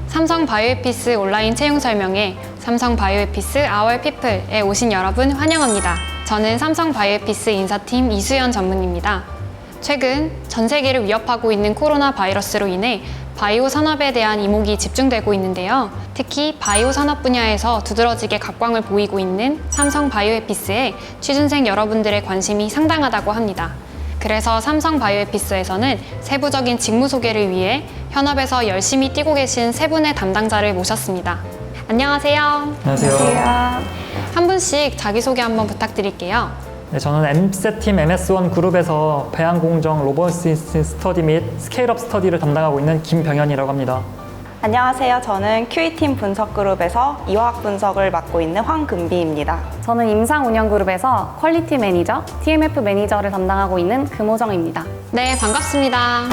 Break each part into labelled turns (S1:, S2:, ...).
S1: 삼성 바이오에피스 온라인 채용 설명회 삼성 바이오에피스 Our People에 오신 여러분 환영합니다. 저는 삼성 바이오에피스 인사팀 이수연 전문입니다. 최근 전 세계를 위협하고 있는 코로나 바이러스로 인해 바이오 산업에 대한 이목이 집중되고 있는데요. 특히 바이오 산업 분야에서 두드러지게 각광을 보이고 있는 삼성 바이오에피스에 취준생 여러분들의 관심이 상당하다고 합니다. 그래서 삼성 바이오에피스에서는 세부적인 직무 소개를 위해 현업에서 열심히 뛰고 계신 세 분의 담당자를 모셨습니다. 안녕하세요.
S2: 안녕하세요.
S1: 한 분씩 자기소개 한번 부탁드릴게요.
S2: 네, 저는 엠셋팀 MS1 그룹에서 배양공정 로보시스 스터디 및 스케일업 스터디를 담당하고 있는 김병현이라고 합니다.
S3: 안녕하세요. 저는 QA팀 분석그룹에서 이화학 분석을 맡고 있는 황금비입니다.
S4: 저는 임상운영그룹에서 퀄리티 매니저, TMF 매니저를 담당하고 있는 금호정입니다.
S1: 네, 반갑습니다.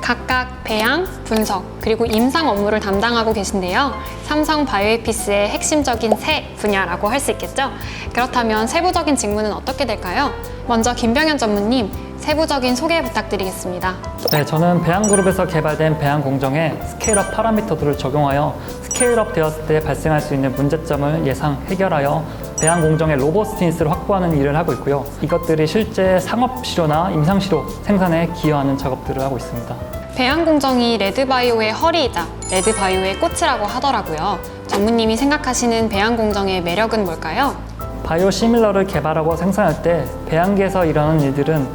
S1: 각각 배양, 분석, 그리고 임상 업무를 담당하고 계신데요. 삼성 바이오에피스의 핵심적인 세 분야라고 할 수 있겠죠? 그렇다면 세부적인 직무는 어떻게 될까요? 먼저 김병현 전무님, 세부적인 소개 부탁드리겠습니다.
S2: 네, 저는 배양그룹에서 개발된 배양공정에 스케일업 파라미터들을 적용하여 스케일업 되었을 때 발생할 수 있는 문제점을 예상 해결하여 배양공정의 로보스티니스를 확보하는 일을 하고 있고요. 이것들이 실제 상업시료나 임상시료 생산에 기여하는 작업들을 하고 있습니다.
S1: 배양공정이 레드바이오의 허리이자 레드바이오의 꽃이라고 하더라고요. 전무님이 생각하시는 배양공정의 매력은 뭘까요?
S2: 바이오 시밀러를 개발하고 생산할 때 배양계에서 일어나는 일들은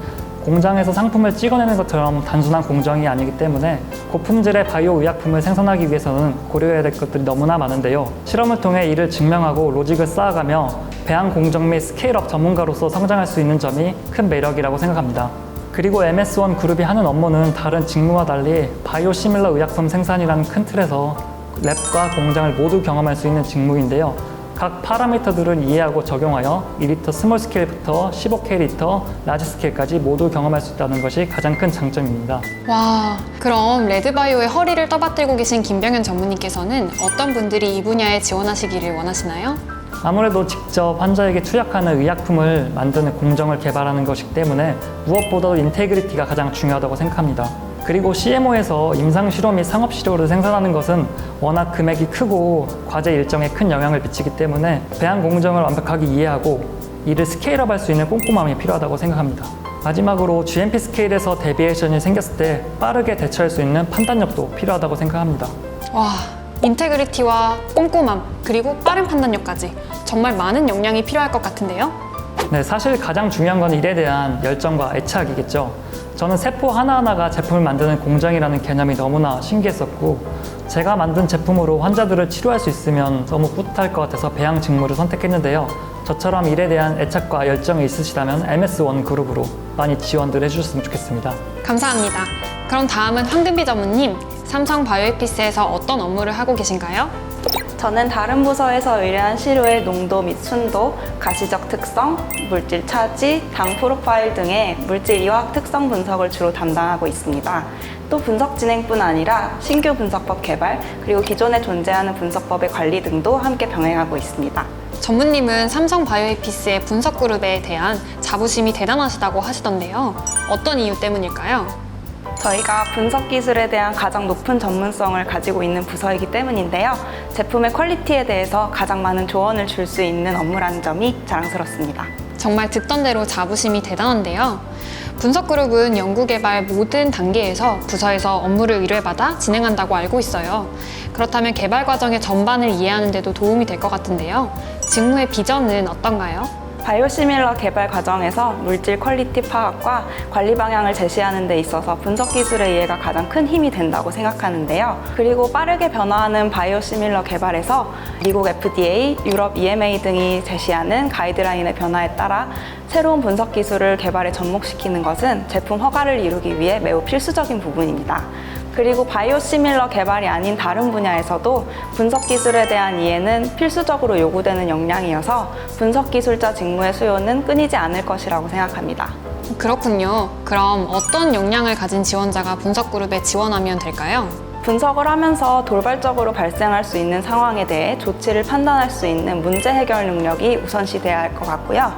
S2: 공장에서 상품을 찍어내는 것처럼 단순한 공정이 아니기 때문에 고품질의 바이오 의약품을 생산하기 위해서는 고려해야 될 것들이 너무나 많은데요. 실험을 통해 이를 증명하고 로직을 쌓아가며 배양 공정 및 스케일업 전문가로서 성장할 수 있는 점이 큰 매력이라고 생각합니다. 그리고 MS1 그룹이 하는 업무는 다른 직무와 달리 바이오 시밀러 의약품 생산이라는 큰 틀에서 랩과 공장을 모두 경험할 수 있는 직무인데요. 각 파라미터들을 이해하고 적용하여 2리터 스몰 스케일부터 15K리터 라지 스케일까지 모두 경험할 수 있다는 것이 가장 큰 장점입니다.
S1: 와, 그럼 레드바이오의 허리를 떠받들고 계신 김병현 전무님께서는 어떤 분들이 이 분야에 지원하시기를 원하시나요?
S2: 아무래도 직접 환자에게 투약하는 의약품을 만드는 공정을 개발하는 것이기 때문에 무엇보다도 인테그리티가 가장 중요하다고 생각합니다. 그리고 CMO에서 임상시료 및 상업시료를 생산하는 것은 워낙 금액이 크고 과제 일정에 큰 영향을 미치기 때문에 배양 공정을 완벽하게 이해하고 이를 스케일업할 수 있는 꼼꼼함이 필요하다고 생각합니다. 마지막으로 GMP 스케일에서 데비에이션이 생겼을 때 빠르게 대처할 수 있는 판단력도 필요하다고 생각합니다.
S1: 와, 인테그리티와 꼼꼼함, 그리고 빠른 판단력까지 정말 많은 역량이 필요할 것 같은데요?
S2: 네, 사실 가장 중요한 건 일에 대한 열정과 애착이겠죠. 저는 세포 하나하나가 제품을 만드는 공정이라는 개념이 너무나 신기했었고 제가 만든 제품으로 환자들을 치료할 수 있으면 너무 뿌듯할 것 같아서 배양 직무를 선택했는데요. 저처럼 일에 대한 애착과 열정이 있으시다면 MS1 그룹으로 많이 지원들 해주셨으면 좋겠습니다.
S1: 감사합니다. 그럼 다음은 황금비 전무님, 삼성 바이오에피스에서 어떤 업무를 하고 계신가요?
S3: 저는 다른 부서에서 의뢰한 시료의 농도 및 순도, 가시적 특성, 물질 차지, 당 프로파일 등의 물질 이화학 특성 분석을 주로 담당하고 있습니다. 또 분석 진행뿐 아니라 신규 분석법 개발, 그리고 기존에 존재하는 분석법의 관리 등도 함께 병행하고 있습니다.
S1: 전무님은 삼성 바이오에피스의 분석 그룹에 대한 자부심이 대단하시다고 하시던데요. 어떤 이유 때문일까요?
S3: 저희가 분석 기술에 대한 가장 높은 전문성을 가지고 있는 부서이기 때문인데요. 제품의 퀄리티에 대해서 가장 많은 조언을 줄 수 있는 업무라는 점이 자랑스럽습니다.
S1: 정말 듣던 대로 자부심이 대단한데요. 분석그룹은 연구개발 모든 단계에서 부서에서 업무를 의뢰받아 진행한다고 알고 있어요. 그렇다면 개발 과정의 전반을 이해하는 데도 도움이 될 것 같은데요. 직무의 비전은 어떤가요?
S3: 바이오시밀러 개발 과정에서 물질 퀄리티 파악과 관리 방향을 제시하는 데 있어서 분석 기술의 이해가 가장 큰 힘이 된다고 생각하는데요. 그리고 빠르게 변화하는 바이오시밀러 개발에서 미국 FDA, 유럽 EMA 등이 제시하는 가이드라인의 변화에 따라 새로운 분석 기술을 개발에 접목시키는 것은 제품 허가를 이루기 위해 매우 필수적인 부분입니다. 그리고 바이오시밀러 개발이 아닌 다른 분야에서도 분석 기술에 대한 이해는 필수적으로 요구되는 역량이어서 분석 기술자 직무의 수요는 끊이지 않을 것이라고 생각합니다.
S1: 그렇군요. 그럼 어떤 역량을 가진 지원자가 분석그룹에 지원하면 될까요?
S3: 분석을 하면서 돌발적으로 발생할 수 있는 상황에 대해 조치를 판단할 수 있는 문제 해결 능력이 우선시돼야 할 것 같고요.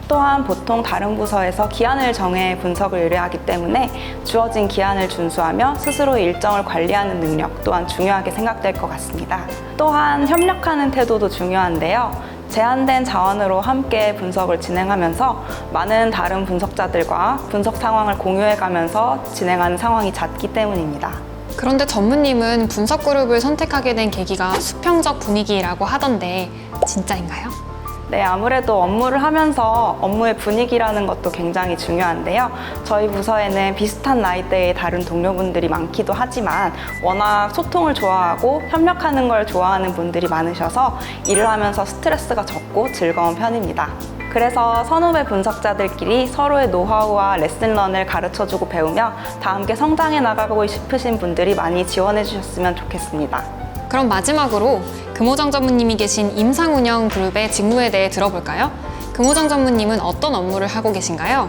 S3: 또한 보통 다른 부서에서 기한을 정해 분석을 의뢰하기 때문에 주어진 기한을 준수하며 스스로 일정을 관리하는 능력 또한 중요하게 생각될 것 같습니다. 또한 협력하는 태도도 중요한데요. 제한된 자원으로 함께 분석을 진행하면서 많은 다른 분석자들과 분석 상황을 공유해가면서 진행하는 상황이 잦기 때문입니다.
S1: 그런데 전무님은 분석 그룹을 선택하게 된 계기가 수평적 분위기라고 하던데 진짜인가요?
S3: 네, 아무래도 업무를 하면서 업무의 분위기라는 것도 굉장히 중요한데요. 저희 부서에는 비슷한 나이대의 다른 동료분들이 많기도 하지만 워낙 소통을 좋아하고 협력하는 걸 좋아하는 분들이 많으셔서 일을 하면서 스트레스가 적고 즐거운 편입니다. 그래서 선후배 분석자들끼리 서로의 노하우와 레슨런을 가르쳐주고 배우며 다 함께 성장해 나가고 싶으신 분들이 많이 지원해 주셨으면 좋겠습니다.
S1: 그럼 마지막으로 금호정 전무님이 계신 임상운영 그룹의 직무에 대해 들어볼까요? 금호정 전무님은 어떤 업무를 하고 계신가요?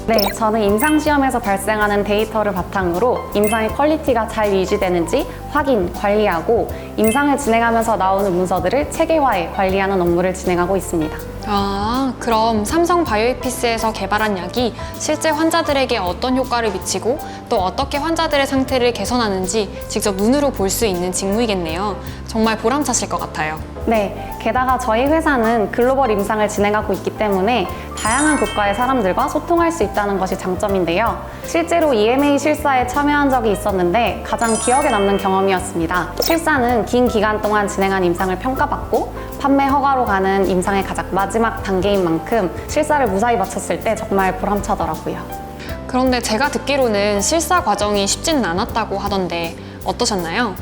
S4: 네, 저는 임상시험에서 발생하는 데이터를 바탕으로 임상의 퀄리티가 잘 유지되는지 확인, 관리하고 임상을 진행하면서 나오는 문서들을 체계화해 관리하는 업무를 진행하고 있습니다.
S1: 아, 그럼 삼성 바이오이피스에서 개발한 약이 실제 환자들에게 어떤 효과를 미치고 또 어떻게 환자들의 상태를 개선하는지 직접 눈으로 볼 수 있는 직무이겠네요. 정말 보람차실 것 같아요.
S4: 네, 게다가 저희 회사는 글로벌 임상을 진행하고 있기 때문에 다양한 국가의 사람들과 소통할 수 있다는 것이 장점인데요. 실제로 EMA 실사에 참여한 적이 있었는데 가장 기억에 남는 경험이었습니다. 실사는 긴 기간 동안 진행한 임상을 평가받고 판매 허가로 가는 임상의 가장 마지막 단계인 만큼 실사를 무사히 마쳤을 때 정말 보람차더라고요.
S1: 그런데 제가 듣기로는 실사 과정이 쉽지는 않았다고 하던데 어떠셨나요?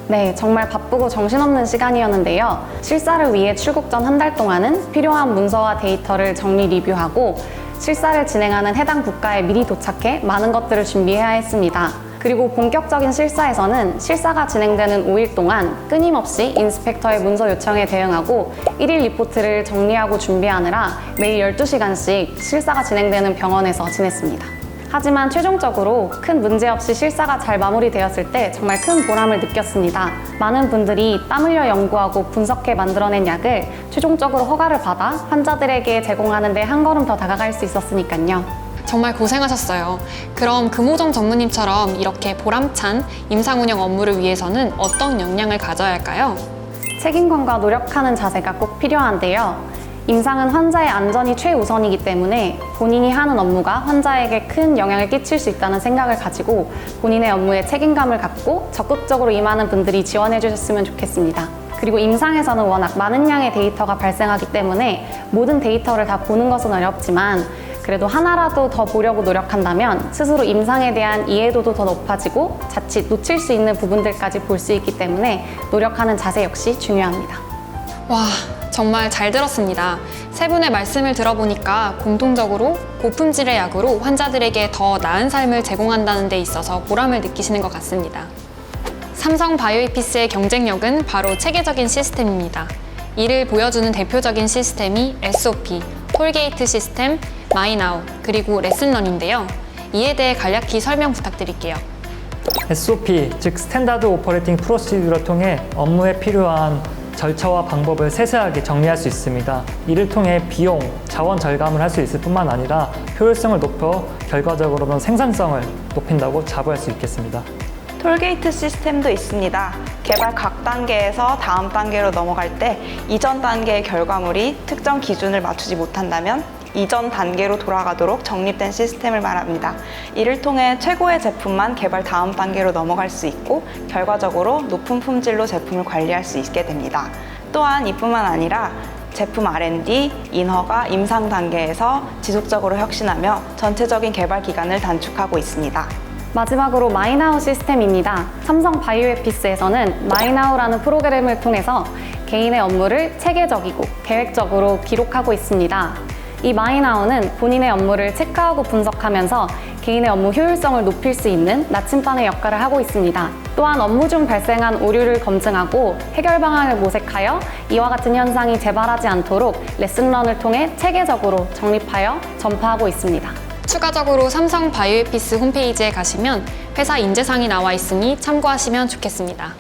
S4: 네, 정말 바쁘고 정신없는 시간이었는데요. 실사를 위해 출국 전 한 달 동안은 필요한 문서와 데이터를 정리 리뷰하고 실사를 진행하는 해당 국가에 미리 도착해 많은 것들을 준비해야 했습니다. 그리고 본격적인 실사에서는 실사가 진행되는 5일 동안 끊임없이 인스펙터의 문서 요청에 대응하고 1일 리포트를 정리하고 준비하느라 매일 12시간씩 실사가 진행되는 병원에서 지냈습니다. 하지만 최종적으로 큰 문제 없이 실사가 잘 마무리되었을 때 정말 큰 보람을 느꼈습니다. 많은 분들이 땀 흘려 연구하고 분석해 만들어낸 약을 최종적으로 허가를 받아 환자들에게 제공하는 데 한 걸음 더 다가갈 수 있었으니까요.
S1: 정말 고생하셨어요. 그럼 금호정 전무님처럼 이렇게 보람찬 임상운영 업무를 위해서는 어떤 역량을 가져야 할까요?
S4: 책임감과 노력하는 자세가 꼭 필요한데요. 임상은 환자의 안전이 최우선이기 때문에 본인이 하는 업무가 환자에게 큰 영향을 끼칠 수 있다는 생각을 가지고 본인의 업무에 책임감을 갖고 적극적으로 임하는 분들이 지원해 주셨으면 좋겠습니다. 그리고 임상에서는 워낙 많은 양의 데이터가 발생하기 때문에 모든 데이터를 다 보는 것은 어렵지만 그래도 하나라도 더 보려고 노력한다면 스스로 임상에 대한 이해도도 더 높아지고 자칫 놓칠 수 있는 부분들까지 볼 수 있기 때문에 노력하는 자세 역시 중요합니다.
S1: 와, 정말 잘 들었습니다. 세 분의 말씀을 들어보니까 공통적으로 고품질의 약으로 환자들에게 더 나은 삶을 제공한다는 데 있어서 보람을 느끼시는 것 같습니다. 삼성 바이오이피스의 경쟁력은 바로 체계적인 시스템입니다. 이를 보여주는 대표적인 시스템이 SOP, 톨게이트 시스템, 마이나우, 그리고 레슨런인데요. 이에 대해 간략히 설명 부탁드릴게요.
S2: SOP, 즉 스탠다드 오퍼레이팅 프로시저를 통해 업무에 필요한 절차와 방법을 세세하게 정리할 수 있습니다. 이를 통해 비용, 자원 절감을 할 수 있을 뿐만 아니라 효율성을 높여 결과적으로는 생산성을 높인다고 자부할 수 있겠습니다.
S3: 톨게이트 시스템도 있습니다. 개발 각 단계에서 다음 단계로 넘어갈 때 이전 단계의 결과물이 특정 기준을 맞추지 못한다면 이전 단계로 돌아가도록 정립된 시스템을 말합니다. 이를 통해 최고의 제품만 개발 다음 단계로 넘어갈 수 있고 결과적으로 높은 품질로 제품을 관리할 수 있게 됩니다. 또한 이뿐만 아니라 제품 R&D, 인허가, 임상 단계에서 지속적으로 혁신하며 전체적인 개발 기간을 단축하고 있습니다.
S4: 마지막으로 마이나우 시스템입니다. 삼성 바이오에피스에서는 마이나우라는 프로그램을 통해서 개인의 업무를 체계적이고 계획적으로 기록하고 있습니다. 이 마이나우는 본인의 업무를 체크하고 분석하면서 개인의 업무 효율성을 높일 수 있는 나침반의 역할을 하고 있습니다. 또한 업무 중 발생한 오류를 검증하고 해결 방안을 모색하여 이와 같은 현상이 재발하지 않도록 레슨런을 통해 체계적으로 정립하여 전파하고 있습니다.
S1: 추가적으로 삼성 바이오에피스 홈페이지에 가시면 회사 인재상이 나와 있으니 참고하시면 좋겠습니다.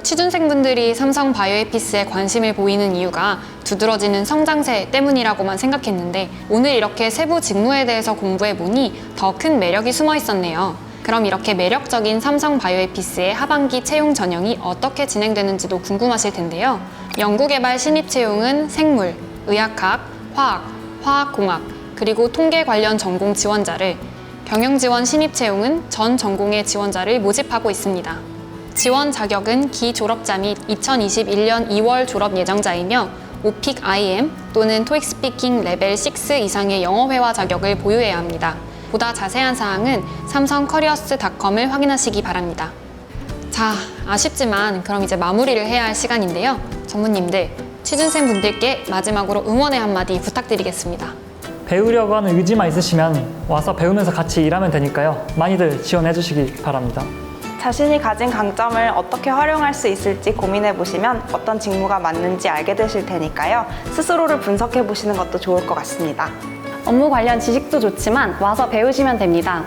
S1: 취준생분들이 삼성 바이오에피스에 관심을 보이는 이유가 두드러지는 성장세 때문이라고만 생각했는데 오늘 이렇게 세부 직무에 대해서 공부해보니 더 큰 매력이 숨어 있었네요. 그럼 이렇게 매력적인 삼성 바이오에피스의 하반기 채용 전형이 어떻게 진행되는지도 궁금하실 텐데요. 연구개발 신입 채용은 생물, 의학학, 화학, 화학공학, 그리고 통계 관련 전공 지원자를, 경영지원 신입 채용은 전 전공의 지원자를 모집하고 있습니다. 지원 자격은 기졸업자 및 2021년 2월 졸업 예정자이며 오픽 IM 또는 토익 스피킹 레벨 6 이상의 영어 회화 자격을 보유해야 합니다. 보다 자세한 사항은 삼성 커리어스닷컴을 확인하시기 바랍니다. 자, 아쉽지만 그럼 이제 마무리를 해야 할 시간인데요. 전무님들, 취준생분들께 마지막으로 응원의 한마디 부탁드리겠습니다.
S2: 배우려고 하는 의지만 있으시면 와서 배우면서 같이 일하면 되니까요. 많이들 지원해 주시기 바랍니다.
S3: 자신이 가진 강점을 어떻게 활용할 수 있을지 고민해 보시면 어떤 직무가 맞는지 알게 되실 테니까요. 스스로를 분석해 보시는 것도 좋을 것 같습니다.
S4: 업무 관련 지식도 좋지만 와서 배우시면 됩니다.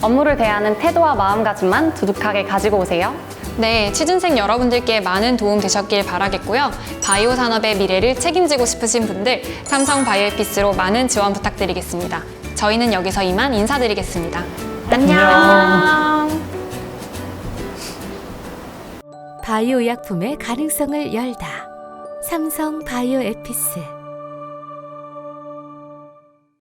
S4: 업무를 대하는 태도와 마음가짐만 두둑하게 가지고 오세요.
S1: 네, 취준생 여러분들께 많은 도움 되셨길 바라겠고요. 바이오 산업의 미래를 책임지고 싶으신 분들 삼성 바이오에피스로 많은 지원 부탁드리겠습니다. 저희는 여기서 이만 인사드리겠습니다. 안녕.
S5: 바이오 의약품의 가능성을 열다. 삼성 바이오에피스.